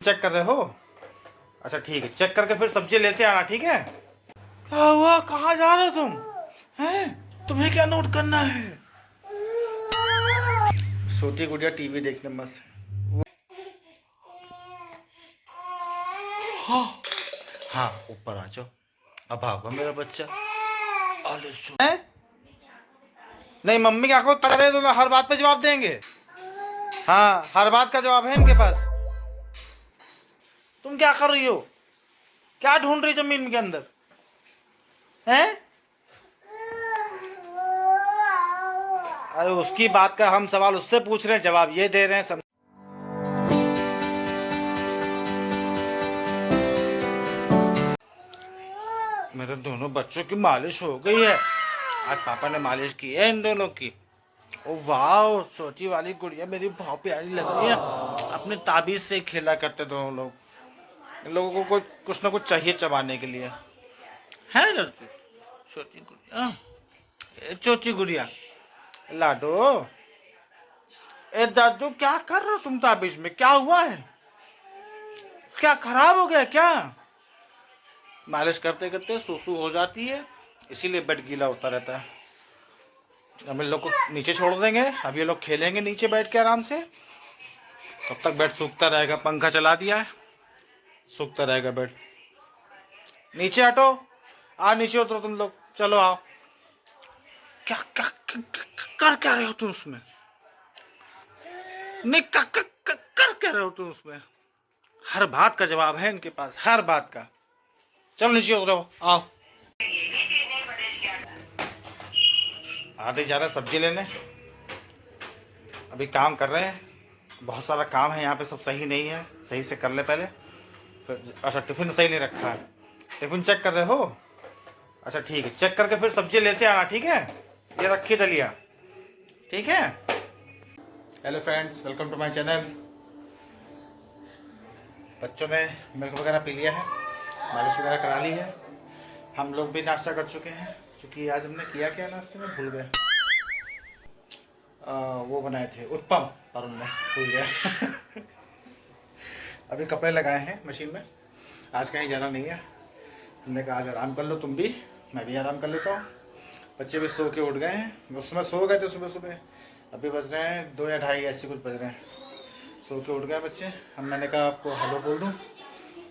Check कर रहे हो? अच्छा ठीक है, चेक करके फिर सब्जी लेते आना, ठीक है? क्या हुआ? कहाँ जा रहे हो तुम? हैं? तुम्हें क्या नोट करना है? सोती गुड़िया टीवी देखने मस्त। हाँ हाँ ऊपर आ जाओ। अब भागो मेरा बच्चा। अरे सुन, हैं? नहीं मम्मी क्या को कर रहे, तो हर बात पे जवाब देंगे। हाँ हर बात का जवाब है इनके पास। तुम क्या कर रही हो? क्या ढूंढ रही जमीन के अंदर? हैं? अरे उसकी बात का हम सवाल उससे पूछ रहे हैं, जवाब ये दे रहे हैं। मेरे दोनों बच्चों की मालिश हो गई है। आज पापा ने मालिश की है इन दोनों की। ओ वाह, छोटी वाली गुड़िया मेरी बहुत प्यारी लग रही है। अपने ताबीज से खेला करते दोनों लोग। इन लोगों को कुछ ना कुछ चाहिए चबाने के लिए। है लड़की छोटी गुड़िया, छोटी गुड़िया लाडो। ए दादू क्या कर रहे हो तुम ताबीज में? क्या हुआ है? क्या खराब हो गया क्या? मालिश करते करते सूसू हो जाती है, इसीलिए बेड गीला होता रहता है। हम इन लोग को नीचे छोड़ देंगे, अब ये लोग खेलेंगे नीचे बैठ के आराम से। तब तक बेड सूखता रहेगा। पंखा चला दिया है, सूखता रहेगा बेड। नीचे हटो, आ नीचे उतरो तुम लोग, चलो आओ। क्या क्या कर क्या रहे हो तुम उसमें? नहीं कर क्या रहे हो तुम उसमें? हर बात का जवाब है इनके पास, हर बात का। चलो नीचे उतरो, आओ। आते जा रहे हैं सब्जी लेने, अभी काम कर रहे हैं। बहुत सारा काम है यहाँ पे, सब सही नहीं है, सही से कर ले पहले। फिर अच्छा टिफ़िन सही नहीं रखा है। टिफ़िन चेक कर रहे हो? अच्छा ठीक है, चेक करके फिर सब्जी लेते आना, ठीक है? ये रखी दलिया, ठीक है? Hello friends, welcome to my channel. बच्चों ने मिल्क वगैरह पी लिया है, मालिश वगैरह करा ली है। हम लोग भी नाश्ता कर चुके हैं, क्योंकि आज हमने किया क्या नाश्ते में भूल गए। वो बनाए थे उत्पम, पर उनने भूल गया। अभी कपड़े लगाए हैं मशीन में, आज कहीं जाना नहीं है। हमने कहा आज आराम कर लो तुम भी, मैं भी आराम कर लेता हूँ। बच्चे भी सो के उठ गए हैं, उसमें सो गए थे सुबह सुबह। अभी बज रहे हैं 2 या 2:30 ऐसे कुछ बज रहे हैं। सो के उठ गए बच्चे। हम मैंने कहा आपको हेलो बोल दूँ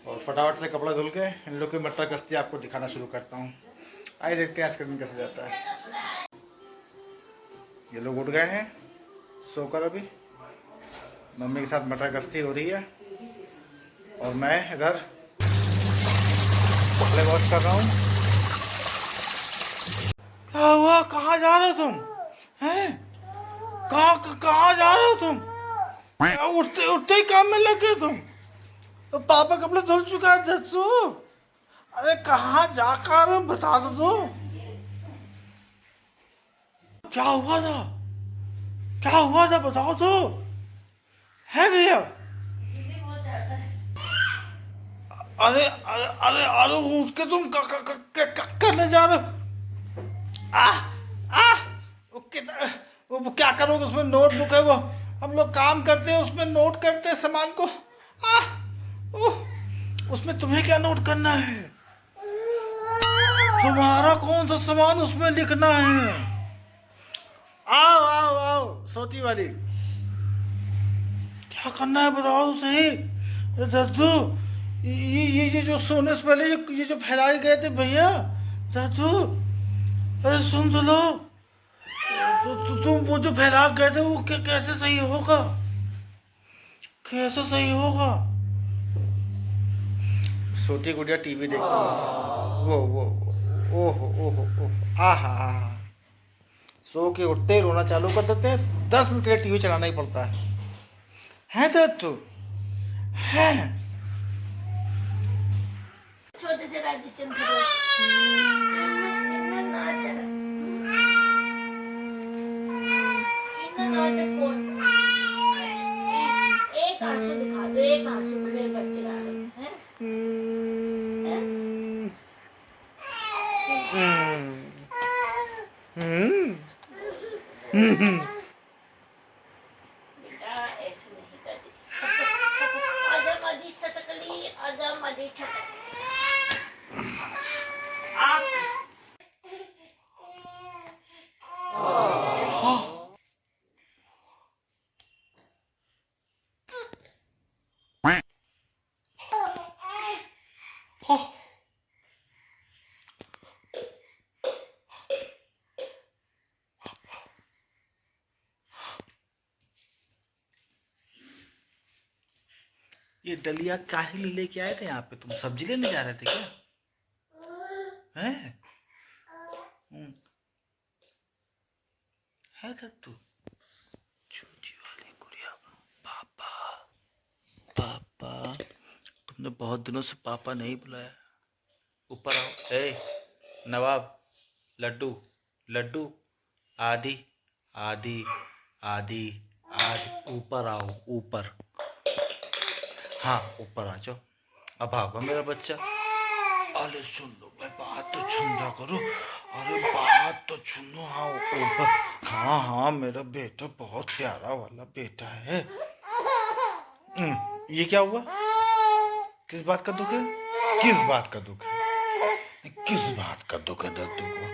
और फटाफट से कपड़ा धुल के इन लोग की मटर गश्ती आपको दिखाना शुरू करता हूँ। आइए देखते हैं आज का दिन कैसे जाता है। ये लोग उठ गए हैं सोकर, अभी मम्मी के साथ मटर गश्ती हो रही है और मैं इधर कपड़े वॉश कर रहा हूँ। क्या हुआ? कहाँ जा रहे हो तुम? हैं? कहाँ जा रहे हो तुम? क्या उठते उठते ही काम में लग गए तुम? तो पापा कपड़े धुल चुका है दस्सू। अरे कहाँ जाकर बता दो तो। क्या हुआ था? क्या हुआ था बताओ तो। है भैया? अरे अरे अरे अरे उठ के तुम करने जा रहे हो? आ आ ओके, वो क्या करोगे? उसमें नोटबुक है, वो हम लोग काम करते हैं उसमें, नोट करते हैं सामान को। आ उसमें तुम्हें क्या नोट करना है? तुम्हारा कौन सा सामान उसमें लिखना है? आओ आओ आओ सोती वाली, क्या करना है बताओ तो सही। दादू, ये जो सोने से पहले ये जो फैलाए गए थे भैया। दादू, अरे सुन तो लो। तुम वो जो फैला गए थे वो कैसे सही होगा? कैसे सही होगा? सोती गुड़िया टीवी देखती है। वो ओहो ओहो ओहो, आ हा। सो के उठते ही रोना चालू कर देते हैं। 10 मिनट के लिए टीवी चलाना ही पड़ता है तो है। छोटे से राज्य चंद्र एक आंसू दिखा दो, एक आंसू मेरे बच्चे ला रहे हैं। बेटा ऐसे नहीं करती। आजा माजी, छटकली आजा मधी छटक ये डलिया काहे लिए लेके आए थे यहाँ पे? तुम सब्जी लेने जा रहे थे क्या? हैं? है तू छोटी वाली गुड़िया। पापा पापा, तुमने बहुत दिनों से पापा नहीं बुलाया। ऊपर आओ। ए नवाब, लड्डू लड्डू, आदि आदि आदि आदि, ऊपर आओ ऊपर। हाँ ऊपर आ जाओ। अब आगा मेरा बच्चा। अरे सुन लो भाई, बात तो समझा करो। अरे बात तो सुनो। हाँ ऊपर। हाँ हाँ मेरा बेटा बहुत प्यारा वाला बेटा है। ये क्या हुआ? किस बात का दुख है? किस बात का दुख है? किस बात का दुख है दद्दू को?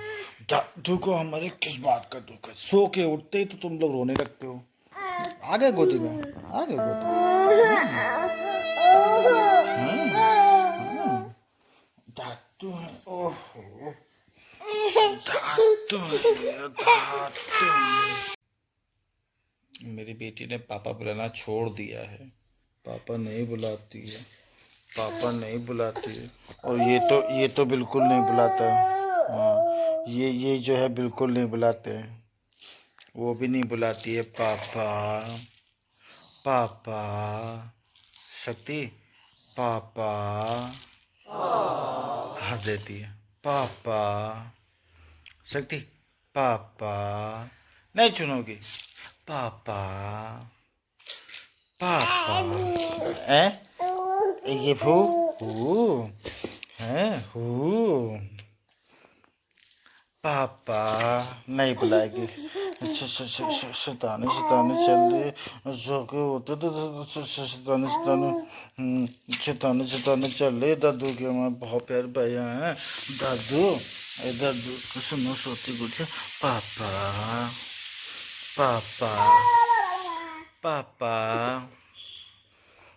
दद्दू को हमारे किस बात का दुख है? सो के उठते ही तो तुम लोग रोने लगते हो। आ गए गोदी में, आ गए गोदी में। दादू है। ओहो दादू है, दादू। मेरी बेटी ने पापा बुलाना छोड़ दिया है। पापा नहीं बुलाती है, पापा नहीं बुलाती है। और ये तो बिल्कुल नहीं बुलाता। हाँ ये जो है बिल्कुल नहीं बुलाते हैं। वो भी नहीं बुलाती है पापा। पापा शक्ति, पापा हंस देती है। पापा शक्ति, पापा नहीं सुनोगी। पापा पापा ये हु है हु। पापा नहीं बुलाएगी। शैतानी शैतानी चल रही जोके होते तो शैतानी शैतानी शैतानी शैतानी चल रही। दादू के हमारे बहुत प्यारे भैया हैं। दादू दादू सुनो सोती गुड़िया। पापा पापा पापा।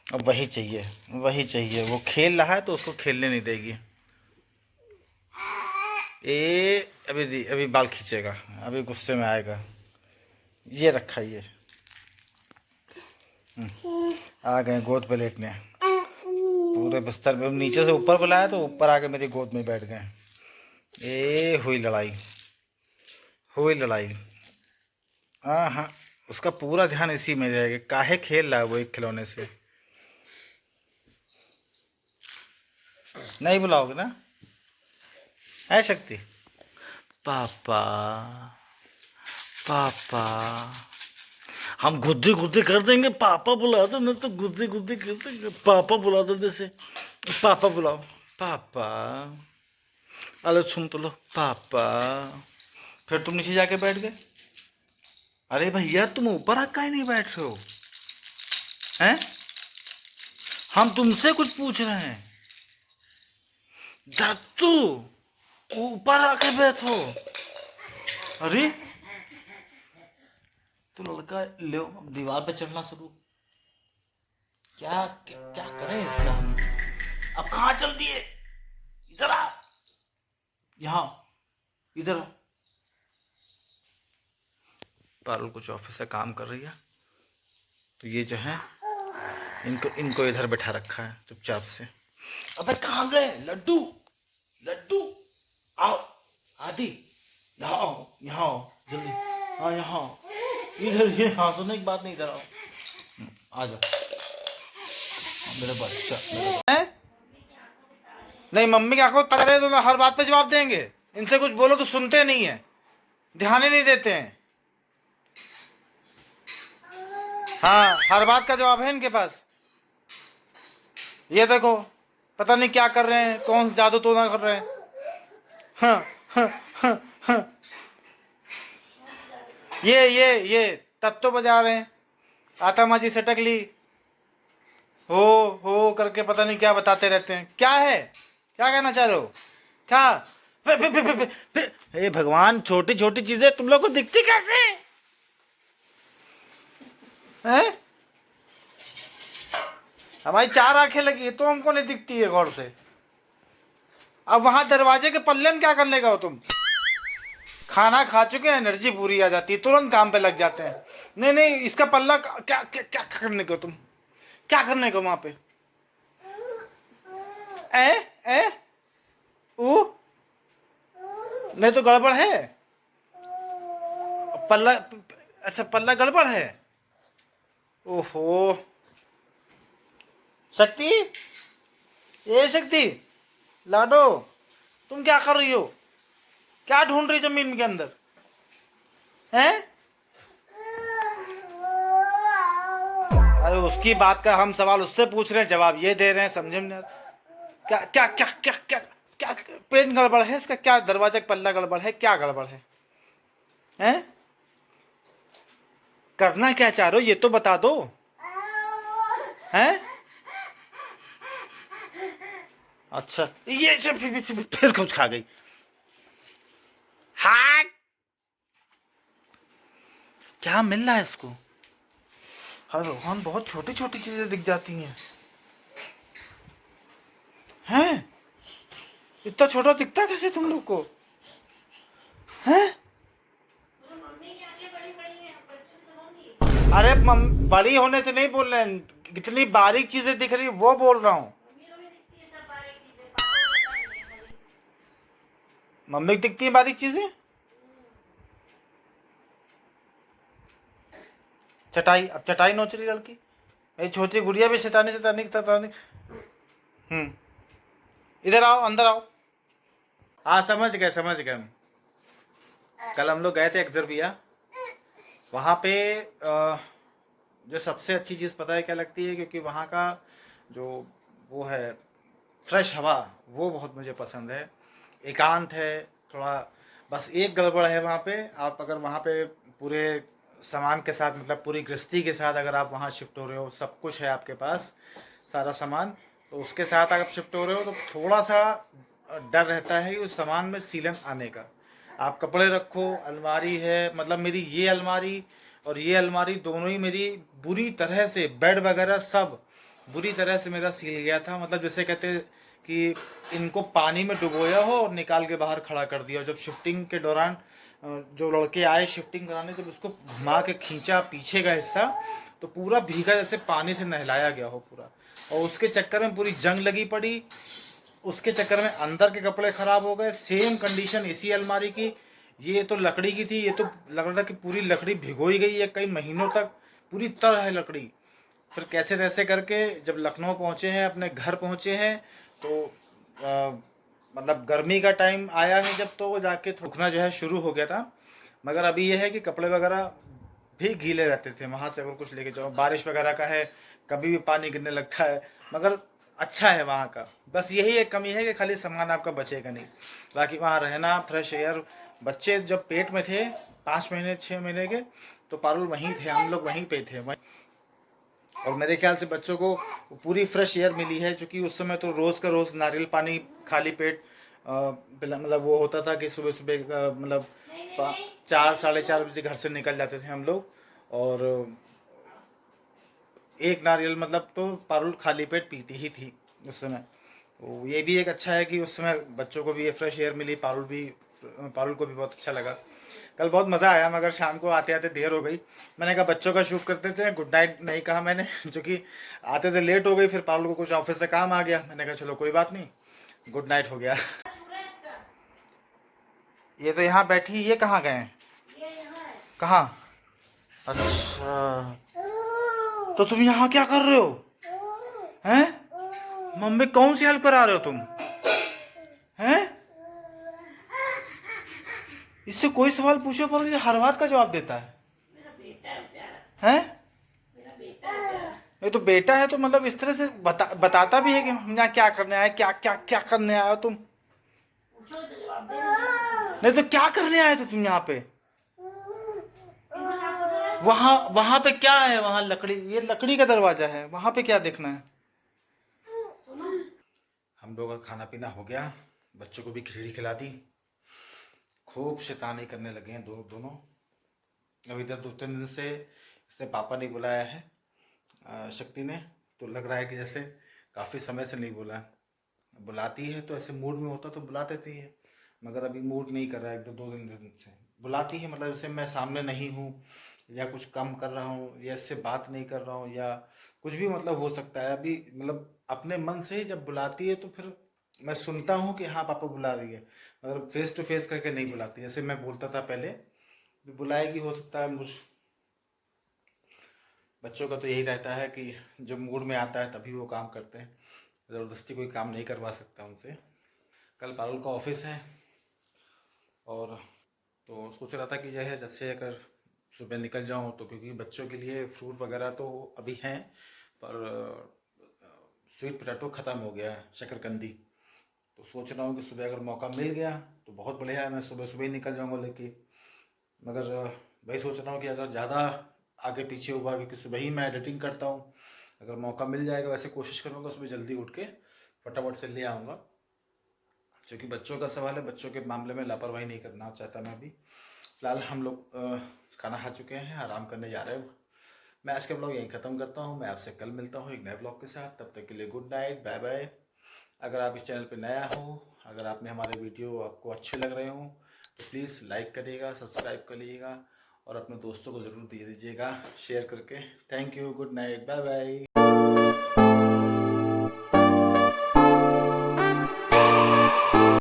अब वही चाहिए, वही चाहिए। वो खेल रहा है तो उसको खेलने नहीं देगी। अभी बाल खींचेगा, अभी गुस्से में आएगा। ये रखा ये। आ गए गोद पे लेटने। पूरे बिस्तर में नीचे से ऊपर बुलाया तो ऊपर आके मेरी गोद में बैठ गए। हुई लड़ाई, हुई लड़ाई। हाँ हाँ उसका पूरा ध्यान इसी में रहेगा। काहे खेल रहा है वो एक खिलौने से। नहीं बुलाओगे ना? है शक्ति? पापा पापा हम गुद्दी गुद्दी कर देंगे। पापा बुला दो, नहीं तो गुद्दी गुद्दी कर देंगे। पापा बुला दो जैसे। पापा बुलाओ। पापा अरे सुन तो लो। पापा फिर तुम नीचे जाके बैठ गए। अरे भैया तुम ऊपर आके काहे नहीं बैठ रहे हो? हैं? हम तुमसे कुछ पूछ रहे हैं। दत्तू ऊपर आके बैठो। अरे तो लड़का ले दीवार पे चढ़ना शुरू। क्या क्या, क्या करें इसका हम? अब कहाँ चल दिए? इधर आ, यहाँ इधर। पारुल कुछ ऑफिस से काम कर रही है तो ये जो है इनको इधर बैठा रखा है चुपचाप से। अबे कहाँ गए लड्डू? लड्डू आओ। आदि यहाँ आओ, यहाँ आओ जल्दी। हाँ यहाँ इधर। ये हाँ सुनने की बात नहीं, इधर आओ। आ जाओ मेरा बच्चा। नहीं मम्मी क्या को करे तो हर बात पे जवाब देंगे। इनसे कुछ बोलो तो सुनते नहीं है, ध्यान ही नहीं देते हैं। हाँ हर बात का जवाब है इनके पास। ये देखो पता नहीं क्या कर रहे हैं, कौन जादू टोना कर रहे हैं। हाँ, हाँ, हाँ, हाँ। ये तत्तो बजा रहे हैं। आता माजी सटक ली। हो करके पता नहीं क्या बताते रहते हैं। क्या है, क्या कहना चाह रहे हो, क्या? हे भगवान, छोटी छोटी चीजें तुम लोग को दिखती कैसे हैं? हमारी 4 आंखें लगी है तो हमको नहीं दिखती है गौर से। अब वहां दरवाजे के पल्ले में क्या करने का हो तुम? खाना खा चुके हैं, एनर्जी पूरी आ जाती है, तुरंत काम पे लग जाते हैं। नहीं नहीं, इसका पल्ला क्या क्या क्या करने को तुम, क्या करने को वहां पे? ए ऊ नहीं तो गड़बड़ है पल्ला। अच्छा पल्ला गड़बड़ है। ओहो शक्ति, ये शक्ति लाडो, तुम क्या कर रही हो? क्या ढूंढ रही जमीन के अंदर हैं? अरे उसकी बात का हम सवाल उससे पूछ रहे हैं, जवाब ये दे रहे हैं, समझे नहीं? क्या क्या क्या क्या क्या क्या पेन गड़बड़ है इसका? क्या दरवाजा का पल्ला गड़बड़ है? क्या गड़बड़ है हैं? करना क्या चाह रहे हो ये तो बता दो हैं? अच्छा ये फिर कुछ खा गई। हाँ क्या मिल रहा है इसको? हाँ रोहन, बहुत छोटी छोटी चीजें दिख जाती हैं। हैं? इतना छोटा दिखता कैसे तुम लोग को हैं? मम्मी की आंखें बड़ी बड़ी हैं, बच्चे तो होंगी। अरे बड़ी होने से नहीं बोल रहे हैं, कितनी बारीक चीजें दिख रही वो बोल रहा हूँ। मम्मी को भी दिखती है सब बारीक चीजें, पापा को पता नहीं है खाली। मम्मी को दिखती है बारीक चीजें। चटाई, अब चटाई नोच रही लड़की। ये छोटी गुड़िया भी शैतानी शैतानी शैतानी। इधर आओ, अंदर आओ। हाँ समझ गए समझ गए हम। कल हम लोग गए थे एक्जरबिया, वहाँ पे जो सबसे अच्छी चीज़ पता है क्या लगती है? क्योंकि वहाँ का जो वो है फ्रेश हवा, वो बहुत मुझे पसंद है। एकांत है थोड़ा। बस एक गड़बड़ है वहाँ पे, आप अगर वहाँ पे पूरे सामान के साथ, मतलब पूरी गृहस्थी के साथ अगर आप वहाँ शिफ्ट हो रहे हो, सब कुछ है आपके पास सारा सामान, तो उसके साथ अगर आप शिफ्ट हो रहे हो तो थोड़ा सा डर रहता है कि उस सामान में सीलन आने का। आप कपड़े रखो, अलमारी है, मतलब मेरी ये अलमारी और ये अलमारी दोनों ही मेरी बुरी तरह से, बेड वगैरह सब बुरी तरह से मेरा सील गया था। मतलब जैसे कहते कि इनको पानी में डुबोया हो और निकाल के बाहर खड़ा कर दिया। जब शिफ्टिंग के दौरान जो लड़के आए शिफ्टिंग कराने, जब उसको घुमा के खींचा पीछे का हिस्सा, तो पूरा भीगा, जैसे पानी से नहलाया गया हो पूरा। और उसके चक्कर में पूरी जंग लगी पड़ी, उसके चक्कर में अंदर के कपड़े ख़राब हो गए। सेम कंडीशन इसी अलमारी की, ये तो लकड़ी की थी, ये तो लग रहा था कि पूरी लकड़ी भिगोई गई है कई महीनों तक, पूरी तरह है लकड़ी। फिर कैसे तैसे करके जब लखनऊ पहुँचे हैं, अपने घर पहुँचे हैं, तो मतलब गर्मी का टाइम आया है जब, तो जाके रुकना जो है शुरू हो गया था। मगर अभी ये है कि कपड़े वगैरह भी गीले रहते थे वहाँ से अगर कुछ लेके जाओ। बारिश वगैरह का है, कभी भी पानी गिरने लगता है, मगर अच्छा है वहाँ का। बस यही एक कमी है कि खाली सामान आपका बचेगा नहीं, बाकी वहाँ रहना, फ्रेश एयर। बच्चे जब पेट में थे 5 महीने 6 महीने के, तो पारुल वहीं थे, हम लोग वहीं पे थे। और मेरे ख्याल से बच्चों को पूरी फ्रेश एयर मिली है, क्योंकि उस समय तो रोज़ का रोज़ नारियल पानी खाली पेट मतलब वो होता था कि सुबह सुबह मतलब 4 साढ़े 4 बजे घर से निकल जाते थे हम लोग, और एक नारियल मतलब तो पारुल खाली पेट पीती ही थी उस समय। तो ये भी एक अच्छा है कि उस समय बच्चों को भी ये फ्रेश एयर मिली, पारुल को भी बहुत अच्छा लगा। कल बहुत मज़ा आया, मगर शाम को आते आते देर हो गई। मैंने कहा बच्चों का शूट करते थे, गुड नाइट नहीं कहा मैंने, क्योंकि आते थे लेट हो गई। फिर पारुल को कुछ ऑफिस से काम आ गया, मैंने कहा चलो कोई बात नहीं, गुड नाइट हो गया। ये तो यहाँ बैठी, ये कहाँ गए हैं? कहाँ? अच्छा तो तुम यहाँ क्या कर रहे हो हैं? मम्मी कौन सी हेल्प करा रहे हो तुम हैं? इससे कोई सवाल पूछो पर ये हर बात का जवाब देता है। मेरा बेटा है प्यारा, हैं? मेरा बेटा है प्यारा। ये तो बेटा है तो मतलब इस तरह से बताता भी है कि हम यहाँ क्या करने आए, क्या क्या क्या करने आए हो तुम? पूछो तो जवाब दे दूंगा। नहीं तो क्या करने आए थे तुम यहाँ पे? इनको साफ हो रहा है। वहाँ पे क्या है? वहाँ लकड़ी, ये लकड़ी का दरवाजा है, वहाँ पे क्या देखना है? हम लोग का खाना पीना हो गया, बच्चों को भी खिचड़ी खिला दी। खूब शैतानी करने लगे हैं दोनों। अभी इधर 2-3 दिन से इसने पापा नहीं बुलाया है शक्ति ने, तो लग रहा है कि जैसे काफ़ी समय से नहीं बुला। बुलाती है तो ऐसे मूड में होता तो बुला देती है, मगर अभी मूड नहीं कर रहा है। 1-2 दिन से बुलाती है, मतलब जैसे मैं सामने नहीं हूँ या कुछ काम कर रहा हूँ या इससे बात नहीं कर रहा हूँ या कुछ भी मतलब हो सकता है। अभी मतलब अपने मन से ही जब बुलाती है तो फिर मैं सुनता हूँ कि हाँ पापा बुला रही है, मगर फेस टू फेस करके नहीं बुलाती। जैसे मैं बोलता था पहले, बुलाएगी हो सकता है। मुझ बच्चों का तो यही रहता है कि जब मूड में आता है तभी वो काम करते हैं, ज़बरदस्ती कोई काम नहीं करवा सकता उनसे। कल पारुल का ऑफिस है और तो सोच रहा था कि जो है जैसे अगर सुबह निकल जाऊं तो, क्योंकि बच्चों के लिए फ्रूट वगैरह तो अभी हैं, पर स्वीट पोटैटो ख़त्म हो गया है, शकरकंदी। तो सोच रहा हूँ कि सुबह अगर मौका मिल गया तो बहुत बढ़िया है, मैं सुबह सुबह ही निकल जाऊँगा लेके। मगर वही सोच रहा हूँ कि अगर ज़्यादा आगे पीछे हुआ, क्योंकि सुबह ही मैं एडिटिंग करता हूँ, अगर मौका मिल जाएगा वैसे कोशिश करूँगा सुबह जल्दी उठ के फटाफट से ले आऊँगा। क्योंकि बच्चों का सवाल है, बच्चों के मामले में लापरवाही नहीं करना चाहता मैं भी। फिलहाल हम लोग खाना खा चुके हैं, आराम करने जा रहे हैं। मैं आज का ब्लॉग यहीं ख़त्म करता हूँ। मैं आपसे कल मिलता हूँ एक नए ब्लॉग के साथ। तब तक के लिए गुड नाइट, बाय बाय। अगर आप इस चैनल पे नया हो, अगर आपने हमारे वीडियो आपको अच्छे लग रहे हों तो प्लीज़ लाइक करिएगा, सब्सक्राइब करिएगा और अपने दोस्तों को ज़रूर दे दीजिएगा शेयर करके। Thank you, good night, bye bye.